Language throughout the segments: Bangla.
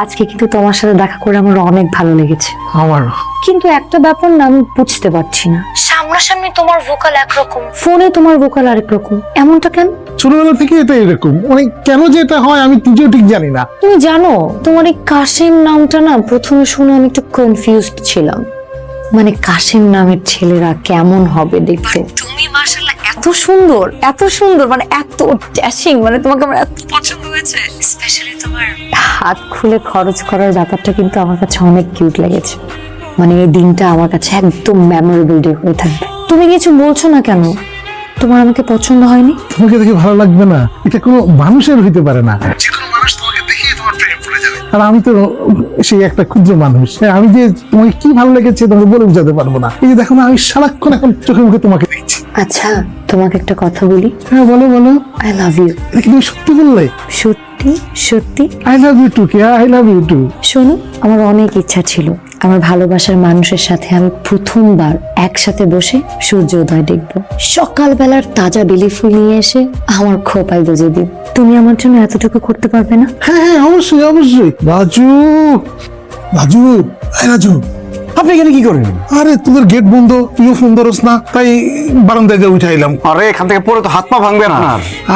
আজকে কিন্তু তোমার সাথে দেখা করে আমার অনেক ভালো লেগেছে। আমার কিন্তু একটা ব্যাপার না আমি বুঝতে পারছি না, সামনাসামনি তোমার ভোকাল একরকম, ফোনে তোমার ভোকাল আরেক রকম, এমনটা কেন? ছোটবেলা থেকে এটা এরকম, মানে কেন যে এটা হয় আমি নিজেও ঠিক জানি না। তুমি জানো তোমার এই কাশেম নামটা না প্রথমে শুনে আমি একটু কনফিউজড ছিলাম, মানে কাশেম নামের ছেলেরা কেমন হবে দেখতে। তুমি মাশাআল্লাহ এত সুন্দর, এত সুন্দর, মানে এত ড্যাশিং, মানে তোমাকে আমার এত পছন্দ হয়েছে। স্পেশালি তোমার হাত খুলে খরচ করার ব্যাপারটা কিন্তু আমার কাছে অনেক কিউট লেগেছে। মানে এই দিনটা আমার কাছে একদম মেমোরেবল ডে হয়ে থাকবে। তুমি কিছু বলছো না কেন? তোমার আমাকে পছন্দ হয়নি? তোমাকে দেখে ভালো লাগবে না, এটা কোনো মানুষের হইতে পারে না। যে কোনো মানুষ তোমাকে দেখেই তোমার প্রেমে পড়ে যাবে। আর আমি তো সেই একটা ক্ষুদ্র মানুষ, আমি যে তোমাকে কি ভালো লেগেছে তোমাকে বলে বোঝাতে পারবো না। এই যে দেখো না, আমি সারাক্ষণ এখন চোখে মুখে তোমাকে দেখছি। আচ্ছা তোমাকে একটা কথা বলি। হ্যাঁ বলো বলো। I love you. এটা কি তুমি সত্যি বললে? সত্যি সত্যি। I love you too. কে আই লাভ ইউ টু। শোনো, আমার অনেক ইচ্ছা ছিল আমার ভালোবাসার মানুষের সাথে আমি প্রথমবার একসাথে বসে সূর্যোদয় দেখব, সকালবেলার তাজা বেলি ফুল নিয়ে এসে আমার খোপায় গুজে দিব। তুমি আমার জন্য এতটুকু করতে পারবে না? হ্যাঁ হ্যাঁ অবশ্যই অবশ্যই। রাজু রাজু এই রাজু, আপনি এখানে কি করেন? আরে তোদের গেট বন্ধ, তুইও ফোন ধরস না, তাই বারান্দায় দিয়ে উঠে এলাম। আরে এখান থেকে পরে তো হাত পা ভাঙবে না।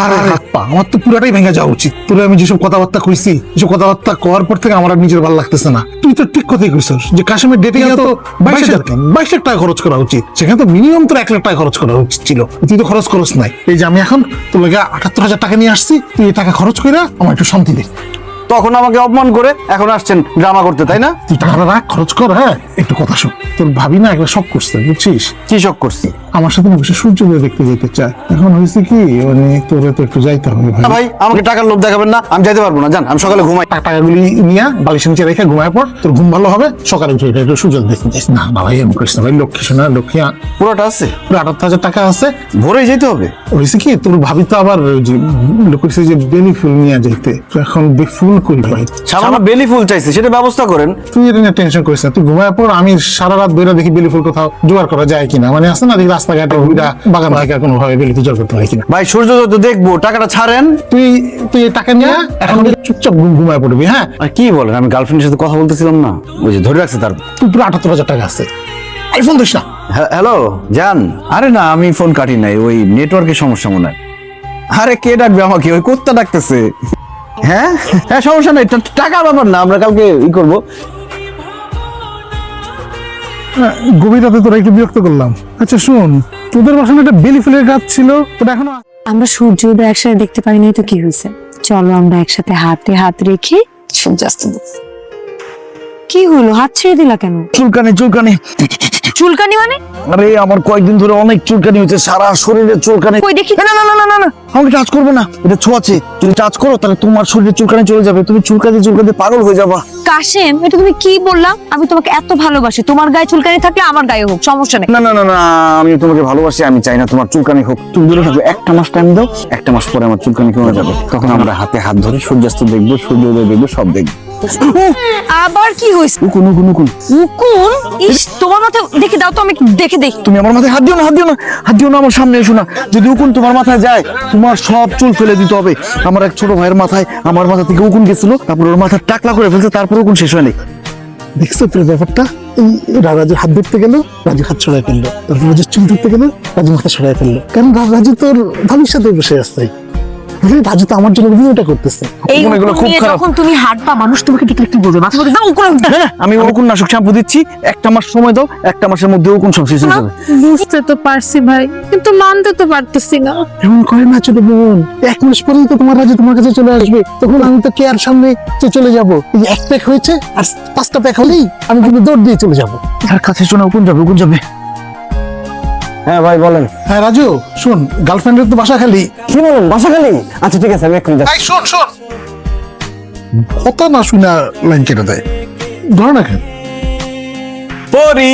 আরে হাত পা আমার তো পুরাটাই ভেঙে যাওয়া উচিত। তোরে আমি যেসব কথাবার্তা কইছি, যেসব কথাবার্তা কওয়ার পর থেকে আমার আর নিজের ভালো লাগতেছে না। তুই তো ঠিক কথাই কইছস যে কাশ্মীর ডেটিং এ তো 22,000 টাকা খরচ করা উচিত, সেখানে তো মিনিমাম তো 1 লাখ টাকা খরচ করা উচিত ছিল। তুই তো খরচ করস নাই। এই যে আমি এখন তোর লাগে 78,000 টাকা নিয়ে আসছি, তুই এই টাকা খরচ করে আমার একটু শান্তি দে। তখন আমাকে অপমান করে এখন আসছেন ড্রামা করতে, তাই না? তুই টাকাটা রাখ, খরচ কর। হ্যাঁ একটু কথা শোন, তোর ভাবি না একটা শখ করছে বুঝছিস, কি শখ করছি? আমার সাথে না বসে সূর্যোদয় দেখতে যেতে চায়। এখন হয়েছে কি, মানে তোরে তো একটু যাইতে হবে ভাই। না ভাই, আমাকে টাকার লোভ দেখাবেন না, আমি যাইতে পারবো না। জান, আমি সকালে ঘুমাই। টাকাগুলি নিয়ে বালিশের নিচে রেখে ঘুমায় পর, তোর ঘুম ভালো হবে। সকালে উঠে একটু সূর্যোদয় দেখতে যাইস। না না ভাই এমন করিস না ভাই, লক্ষ্মী শোনা লক্ষ্মী। পুরোটা আছে? পুরো 78,000 টাকা আছে। ভোরে যেতে হবে? হয়েছে কি, তোর ভাবি তো আবার ওই যে কইছে যে বেলি ফুল নিয়ে যাইতে, তো এখন ফুল করি ভাই। সামান্য বেলি ফুল চাইছে, সেটা ব্যবস্থা করেন। তুই এটা নিয়ে টেনশন করিস না, তুই ঘুমায় পর। আমি সারা রাত বেরো দেখি বেলি ফুল কোথাও জোগাড় করা যায় কিনা, মানে আছে না দেখি রাস্তাঘাটে ঘুরা বাগান থেকে কোনো ভাবে বেলি তো জোগাড় করতে হয় কিনা। ভাই সূর্যোদয় তো দেখবো, টাকাটা ছাড়েন। তুই তুই এই টাকা নিয়ে এখন চুপচাপ ঘুমায় পড়বি। হ্যাঁ আর কি বলেন, আমি গার্লফ্রেন্ডের সাথে কথা বলতেছিলাম না, ওই যে ধরে রাখছে তার। তুই পুরো 78,000 টাকা আছে, আইফোন দিস না। হ্যালো জান। আরে না, আমি ফোন কাটি নাই, ওই নেটওয়ার্কের সমস্যা মনে হয়। আরে কে ডাকবে আমাকে? ওই কুত্তা ডাকতেছে। হ্যাঁ হ্যাঁ সমস্যা নাই, টাকার ব্যাপার না, আমরা কালকে করবো। গভীর রাতে তোরা একটু বিরক্ত করলাম। আচ্ছা শোন, তোদের বাসায় একটা বেলি ফুলের গাছ ছিল, ওটা এখনো আমরা সূর্যোদয় একসাথে দেখতে পারিনি তো কি হয়েছে? চলো আমরা একসাথে হাতে হাত রেখে সূর্যাস্ত দেখি। কি হলো, হাত ছেড়ে দিলা কেন? চুলকানি চুলকানি। চুলকানি মানে? আরে আমার কয়েকদিন ধরে অনেক চুলকানি হচ্ছে, সারা শরীরে চুলকানি। কই দেখি। না না না না না না, আমাকে টাচ করবে না, এটা ছোঁয়াছে। যদি টাচ করো তাহলে তোমার শরীরে চুলকানি চলে যাবে, তুমি চুলকাতে চুলকাতে পাগল হয়ে যাবা। কাশেম, এটা তুমি কি বললা? আমি তোমাকে এত ভালোবাসি, তোমার গায়ে চুলকানি থাকলে আমার গায়ে হোক, সমস্যা নেই। না না না না, আমি তোমাকে ভালোবাসি, আমি চাই না তোমার চুলকানি হোক। তুমি দূরে থাকবে, 1 মাস টাইম দাও, 1 মাস পরে আমার চুলকানি কমে যাবে। তখন আমরা হাতে হাত ধরে সূর্যাস্ত দেখবো, সূর্যোদয় দেখবো, সব দেখবো। আবার কি হইছে? উকুন উকুন উকুন উকুন? ইস, তোমার মাথায় দেখে দাও তো, আমি দেখে দেখি। তুমি আমার মাথায় হাত দিও না, হাত দিও না, হাত দিও না, আমার সামনে এসো না। যদি উকুন তোমার মাথায় যায়, তোমার সব চুল ফেলে দিতে হবে। আমার এক ছোট ভাইয়ের মাথায় আমার মাথা থেকে উকুন গেছিল, তারপর ওর মাথা টাকলা করে ফেলছে, তারপর উকুন শেষ হয়নি। দেখছো তোর ব্যাপারটা? এই রাজু হাত ধরতে গেল, রাজু হাত ছড়াই ফেললো। তারপর রাজু চুল ধরতে গেল, রাজু মাথা ছড়াই ফেললো। কারণ রাজু তোর ভাবির সাথে বসে আসছে। রাজু তো আমার জন্য ভিডিওটা করতেছে। এই এগুলো খুব খারাপ। যখন তুমি হাঁটবা, মানুষ তোমাকে দেখলে কি বলবে? মাথা ধরে দাও উকুন। আমি উকুন নাশক শ্যাম্পু দিচ্ছি, 1 মাস সময় দাও, 1 মাসের মধ্যে উকুন সব শেষ হয়ে যাবে। বুঝতে তো পারছি ভাই, কিন্তু মানতে তো পারতেছি না। এমন করে না ছোট বোন, 1 মাস পরেই তো তোমার রাজু তোমার কাছে চলে আসবে। তখন আমি তো কেয়ার সামনে চলে যাবো। এই 1 প্যাক হয়েছে আর 5টা প্যাক হলেই আমি কিন্তু দৌড় দিয়ে চলে যাবো। তার কাছে শোনা উকুন যাবে, উকুন যাবে। হ্যাঁ ভাই বলেন। হ্যাঁ রাজু শোন, গার্লফ্রেন্ডের তো বাসা খালি। কি বলেন, বাসা খালি? আচ্ছা ঠিক আছে, আমি এক্ষুনি যাচ্ছি। এই শোন শোন, কথা না শুনে লাইন কেটে দেয়। ধর না কেন পরি।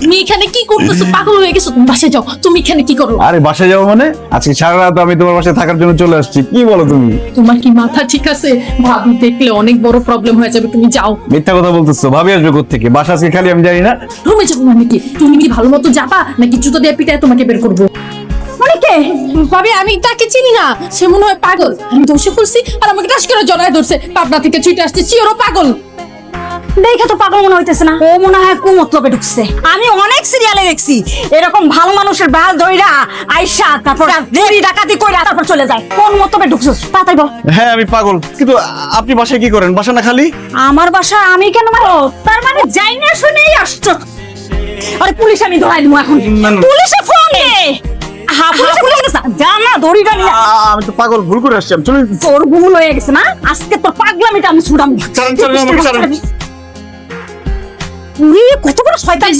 তুমি এখানে কি করতেছো? পাগল হয়ে গেছো? তুমি বাসায় যাও। তুমি এখানে কি করো? আরে বাসায় যাবো মানে? আজকে সারা রাত আমি তোমার বাসায় থাকার জন্য চলে আসছি। কি বলো তুমি? তোমার কি মাথা ঠিক আছে? ভাবি দেখলে অনেক বড় প্রবলেম হয়ে যাবে, তুমি যাও। মিথ্যা কথা বলতেছো, ভাবি আসবে কোত্থেকে? বাসা আজকে খালি, আমি জানি না। রুমে যাবো মানে কি? তুমি কি ভালো মতো যাবা নাকি জুতো দিয়ে পিটায় তোমাকে বের করবো? কে ভাবি? আমি তাকে চিনি না, সে মনে হয় পাগল। আমি দোষে পড়ছি আর আমাকে টাস করে জড়ায় ধরছে, পাবনা থেকে ছুটে আসছে, চিওরও পাগল। দেখে তো পাগল মনে হইতেছে না, ও মনে হয় কুমতলবে ঢুকছে। আমি অনেক সিরিয়ালে দেখছি এরকম ভালো মানুষের বাল ধইরা আইসা তারপর চুরি ডাকাতি কইরা তারপর চলে যায়। কোন মতলবে ঢুকছস তাড়াতাড়ি বল। হ্যাঁ আমি পাগল, কিন্তু আপনি বাসায় কি করেন? বাসা না খালি? আমার বাসা আমি কেন মারো? তার মানে যাই না শুনেই আসছো। আরে পুলিশ আমি ধরাই দিমু এখন। পুলিশে ফোন দে। জানা দড়িটা নিয়ে আমি তো পাগল, ভুল করে আসছি। চলুন। তোর ভুল হয়ে গেছে না, আজকে তোর পাগলামিটা আমি ছুড়াম। উরে কত বড় শয়তান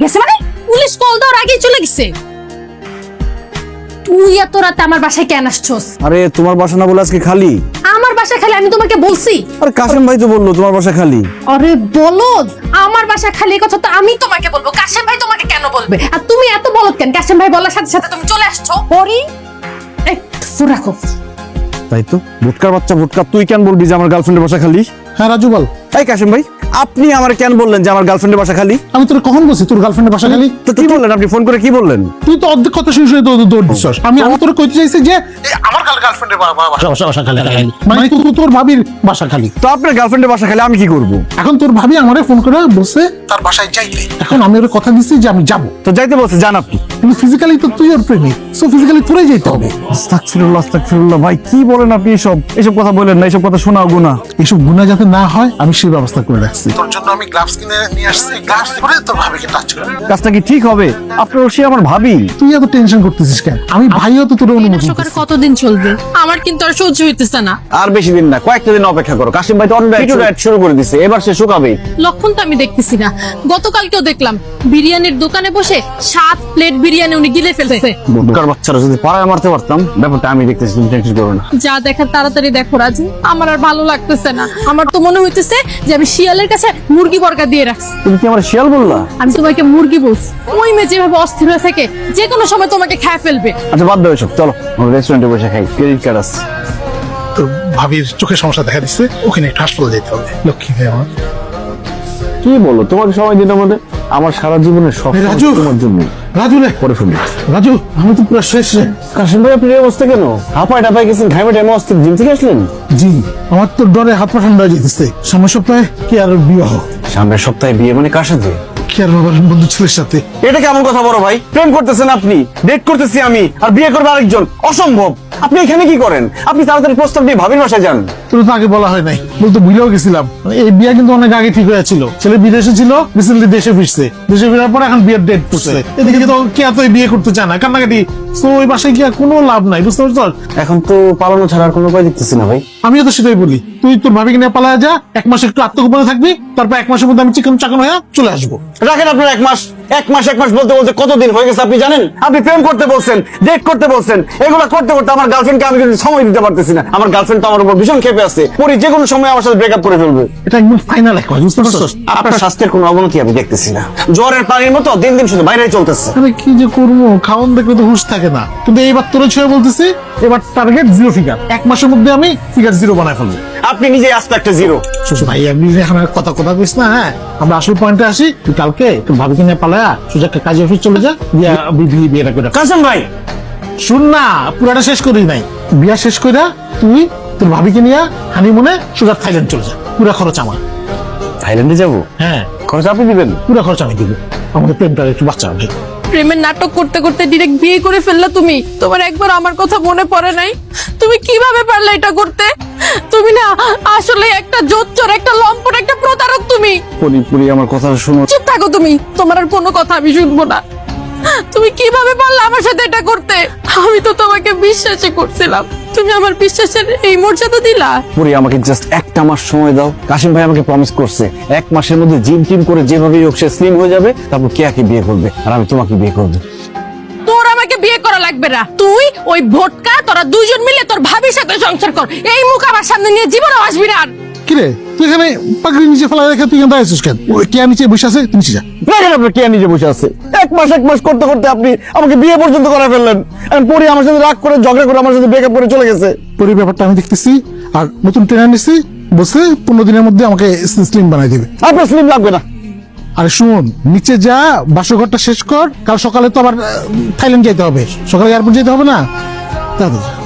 গেছে মানে। পুলিশ কল দেওয়ার আগেই চলে গেছে। তুই এত রাতে আমার বাসায় কেন আসছস? আরে তোমার বাসা না বলে আজকে খালি? আমার বাসা খালি আমি তোমাকে বলছি? আরে কাশেম ভাই তো বললো তোমার বাসা খালি। আরে বলদ, আমার বাসা খালি কথা তো আমি তোমাকে বলবো, কাশেম ভাই তোমাকে কেন বলবে? আর তুমি এত বলদ কেন? কাশেম ভাই বলার সাথে সাথে তুমি চলে আসছো। পরি এই ফোন রাখো। তাই তো, ভুটকার বাচ্চা ভুটকা, তুই কেন বলবি যে আমার গার্লফ্রেন্ডের বাসা খালি? হ্যাঁ রাজু বল। এই কাশেম ভাই, আপনি আমার কেন বললেন যে আমার গার্লফ্রেন্ডের বাসা খালি? আমি তোর কখন বলছি তোর গার্লফ্রেন্ডের বাসা খালি? তো কি বললেন আপনি? ফোন করে কি বললেন? তুই তো অর্ধেক কথা শুনে শুনে দৌড় দিছস। আমি তোর কইতে চাইছি যে আমার গার্লফ্রেন্ডের বাসা খালি, মানে তোর ভাবির বাসা খালি। তো আপনার গার্লফ্রেন্ডের বাসা খালি, আমি কি করব? এখন তোর ভাবি আমারে ফোন করে বলছে তার বাসায় যাইতে। এখন আমি ওর কথা দিচ্ছি যে আমি যাব, তো যাইতে বলছে, জান আপনি। কিন্তু ফিজিক্যালি তো তুই ওর প্রেমিক, সো ফিজিক্যালি তোরাই যেতে হবে। আস্তাগফিরুল্লাহ, আস্তাগফিরুল্লাহ। ভাই কি বলেন আপনি? এসব কথা বলেন না, এসব কথা শোনাও গুনাহ। এসব গুনাহ যাতে না হয় আমি সেই ব্যবস্থা করে রাখছি। তোর জন্য আমি গ্লাভস কিনে নিয়ে আসছি, গ্লাভস পরে তোর ভাবিকে টাচ করবি। কাজটা কি ঠিক হবে? আপনার সে আমার ভাবি। তুই এত টেনশন করতেছিস কেন? আমি ভাইও তো তোর অনুমতি সকার দিতেছি। কতদিন চলবে? আমার কিন্তু আর সহ্য হইতেছে না। আর বেশি দিন না, কয়েকটা দিন অপেক্ষা করো। কাশিম ভাই তো ভিডিও অ্যাড শুরু করে দিয়েছে, এবার সে শুকাবে। লক্ষণ তো আমি দেখতেছি না। গতকালকেও দেখলাম বিরিয়ানির দোকানে বসে 7 প্লেট বিরিয়ানি উনি গিলে ফেলছে। বুটকার বাচ্চারা যদি পাড়ায় মারতে পারতাম, ব্যাপারটা আমি দেখতেছি, তুমি টেনশন করো না। যা দেখার তাড়াতাড়ি দেখো রাজু, আমার আর ভালো লাগতেছে না। আমার তো মনে হইতেছে যে আমি শিয়ালের কাছে মুরগি বর্গা দিয়ে রাখছি। তুমি কি আমার শিয়াল বললা? আমি তোমাকে মুরগি বলছি। ওই মেয়ে যেভাবে অস্থির হয়ে থাকে, যে কোনো সময় তোমাকে খেয়ে ফেলবে। আচ্ছা বাদ দাও এসব, চলো আমরা রেস্টুরেন্টে বসে খাই। ক্রেডিট কার্ড আছে। তোর ভাবির চোখে সমস্যা দেখা দিচ্ছে, ওখানে একটু হাসপাতালে যেতে হবে। লক্ষ্মী ভাই আমার। কি বলো, তোমাকে সময় দিন আমাদের? আমার সারা জীবনের সব রাজু। তোমার জন্য। রাজু রে, পরে ফোন দিচ্ছি। রাজু আমি তো পুরো শেষ রে। কাশিম ভাই আপনার এই অবস্থা কেন? হাঁপায় টাপায় গেছেন, ঘামে টাইমে অস্থির, জিম থেকে আসলেন? জি, আমার তো ডরে হাত পা ঠান্ডা হয়ে যেতেছে। সামনের সপ্তাহে কি আর বিবাহ? সামনের সপ্তাহে বিয়ে? মানে কার সাথে? কি আর বাবার বন্ধু ছেলের সাথে। এটা কেমন কথা বড় ভাই? প্রেম করতেছেন আপনি, ডেট করতেছি আমি, আর বিয়ে করবে আরেকজন। অসম্ভব। আপনি এখানে কি করেন? আপনি তাড়াতাড়ি প্রস্তাব দিয়ে ভাবির বাসায় যান। তোর তো আগে বলা হয় নাই, বলতে ভুলেও গেছিলাম। এই বিয়ে কিন্তু অনেক আগে ঠিক হয়েছিল। ছেলে বিদেশে ছিল, রিসেন্টলি দেশে ফিরছে। দেশে ফেরার পর এখন বিয়ের ডেট করছে। এদিকে তো কে এত বিয়ে করতে চায় না, কান্নাকাটি। তো ওই বাসায় কি আর কোনো লাভ নাই, বুঝতে পারছো? এখন তো পালানো ছাড়া আর কোনো উপায় দেখতেছি না ভাই। আমিও তো সেটাই বলি, তুই তোর ভাবিকে নিয়ে পালায় যা, 1 মাস একটু আত্মগোপনে থাকবি, তারপর 1 মাসের মধ্যে আমি চিকন চাকন হয়ে চলে আসবো। রাখেন আপনার 1 মাস। 1 মাস বলতে বলতে কতদিন হয়ে গেছে আপনি জানেন? আপনি প্রেম করতে বলছেন, ডেট করতে বলছেন, এগুলো করতে করতে আমার গার্লফ্রেন্ডকে আমি কিন্তু সময় দিতে পারতেছি না। আমার গার্লফ্রেন্ড তো আমার উপর ভীষণ ক্ষেপে আছে, পরে যে কোনো সময় আমার সাথে ব্রেকআপ করে ফেলবে। এটা একদম ফাইনাল এক মাস, বুঝতে পারছো? আপনার স্বাস্থ্যের কোনো অবনতি আমি দেখতেছি না। জ্বরের পানির মতো দিন দিন শুধু বাইরে চলতেছে। আমি কি যে করবো, খাওয়ান দেখলে তো হুঁশ থাকে না। কিন্তু এইবার তোর ছুঁয়ে বলতেছি, এবার টার্গেট 0 ফিগার। 1 মাসের মধ্যে আমি ফিগার 0 বানায় ফেলবো। আপনি নিজে আস্ত একটা জিরো। ভাই আমি এখন আর কথা কইস না। হ্যাঁ, আমরা আসল পয়েন্টে আসি। তুই কালকে তোর ভাবিকে নিয়ে পালায়া সোজা একটা কাজে অফিস চলে যা, বিয়েটা করে। কাসেম ভাই শুন না, পুরাটা শেষ করি নাই। বিয়া শেষ কইরা তুই তোর ভাবিকে নিয়ে হানিমুনে সোজা থাইল্যান্ড চলে যা। পুরা খরচ আমার। থাইল্যান্ডে যাবো? হ্যাঁ, খরচ আপনি দিবেন? পুরা খরচ আমি দিব। আমাদের প্রেমটা একটু বাচ্চা হবে। প্রেমের নাটক করতে করতে ডিরেক্ট বিয়ে করে ফেললা তুমি। তোমার একবার আমার কথা মনে পড়ে নাই? তুমি কিভাবে পারলে এটা করতে? তুমি না আসলে একটা জোচ্চোর, একটা লম্পট, একটা প্রতারক তুমি। পুরি আমার কথা শুনো। চুপ থাকো তুমি, তোমার আর কোনো কথা আমি শুনবো না। তুমি কিভাবে পারলে আমার সাথে এটা করতে? আমি তো তোমাকে বিশ্বাসই করছিলাম, তুমি আমার বিশ্বাসের এই মর্যাদা দিলা। পুরি আমাকে জাস্ট 1টা মাস সময় দাও। কাশিম ভাই আমাকে প্রমিস করছে 1 মাসের মধ্যে জিম টিম করে যেভাবে হোক সে স্লিম হয়ে যাবে, তারপর কেয়াকে বিয়ে করবে আর আমি তোমাকে বিয়ে করবো। তোর আমাকে বিয়ে করা লাগবে না। তুই ওই ভোটকা, তোরা দুইজন মিলে তোর ভাবির সাথে সংসার কর। এই মুখ আমার সামনে নিয়ে জীবনও আসবি না। কিরে তুই এখানে পাগড়ি নিচে ফেলা রেখে তুই কেন আসছিস কেন? ওই টিয়া নিচে বসে আছে, তুই নিচে যা। দেখেন আপনার কেয়া নিজে বসে আছে। 1 মাস করতে করতে আপনি আমাকে বিয়ে পর্যন্ত করে ফেললেন। এখন পরে আমার সাথে রাগ করে ঝগড়া করে আমার সাথে ব্রেকআপ করে চলে গেছে। পরে ব্যাপারটা আমি দেখতেছি, আর নতুন ট্রেনার নিচ্ছি, বসে 15 দিনের মধ্যে আমাকে স্লিম বানাই দিবে। আপনার স্লিম লাগবে না। আরে শুন, নিচে যা, বাসরঘরটা শেষ কর, কাল সকালে তো আবার থাইল্যান্ড যেতে হবে, সকালে এয়ারপোর্ট যেতে হবে না, তাড়াতাড়ি যা।